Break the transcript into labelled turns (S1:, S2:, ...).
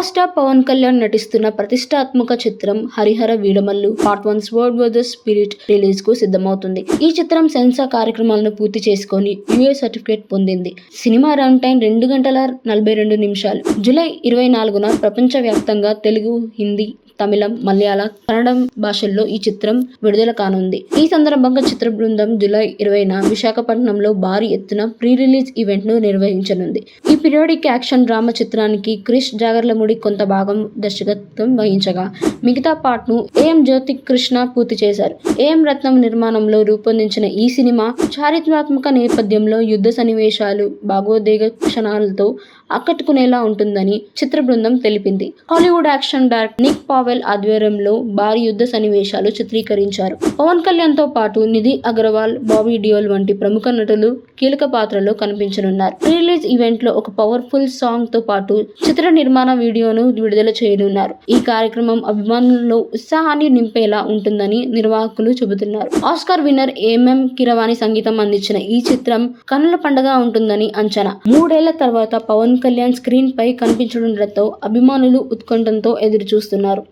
S1: Power star Pawan Kalyan నటిస్తున్న ప్రతిష్టాత్మక చిత్రం Harihara Veeramallu part 1 sword war the spirit release కు సిద్ధమవుతుంది. ఈ చిత్రం సెన్సార్ కార్యక్రమాలను పూర్తి చేసుకొని యూఏ సర్టిఫికేట్ పొందింది. సినిమా రన్ టైం 2 గంటల 42 నిమిషాలు. జూలై 24న ప్రపంచ వ్యాప్తంగా తెలుగు, హిందీ, తమిళం, మలయాళ, కన్నడం భాషల్లో ఈ చిత్రం విడుదల కానుంది. ఈ సందర్భంగా చిత్ర బృందం జూలై 20న విశాఖపట్నంలో భారీ ఎత్తున ప్రీ రిలీజ్ ఈవెంట్ ను నిర్వహించనుంది. ఈ పీరియాడిక్ యాక్షన్ డ్రామా చిత్రానికి క్రిష్ జాగర్లమూడి కొంత భాగం దర్శకత్వం వహించగా మిగతా పార్ట్ ను ఏఎం జ్యోతి కృష్ణ పూర్తి చేశారు. ఏఎం రత్నం నిర్మాణంలో రూపొందించిన ఈ సినిమా చారిత్రాత్మక నేపథ్యంలో యుద్ధ సన్నివేశాలు, భావోద్వేగ క్షణాలతో ఆకట్టుకునేలా ఉంటుందని చిత్ర బృందం తెలిపింది. Hollywood action director Nick Powell ఆధ్వర్యంలో భారీ యుద్ధ సన్నివేశాలు చిత్రీకరించారు. పవన్ కళ్యాణ్ తో పాటు నిధి అగర్వాల్, బాబీ డియోల్ వంటి ప్రముఖ నటులు కీలక పాత్రలో కనిపించనున్నారు. ప్రీ రిలీజ్ ఈవెంట్ లో ఒక పవర్ఫుల్ సాంగ్ తో పాటు చిత్ర నిర్మాణ వీడియోను విడుదల చేయనున్నారు. ఈ కార్యక్రమం అభిమానుల్లో ఉత్సాహాన్ని నింపేలా ఉంటుందని నిర్వాహకులు చెబుతున్నారు. ఆస్కార్ విన్నర్ ఎంఎం కీరవాణి సంగీతం అందించిన ఈ చిత్రం కన్నుల పండుగ ఉంటుందని అంచనా. 3 ఏళ్ల తర్వాత పవన్ కళ్యాణ్ స్క్రీన్ పై కనిపించడంతో అభిమానులు ఉత్కంఠతో ఎదురు చూస్తున్నారు.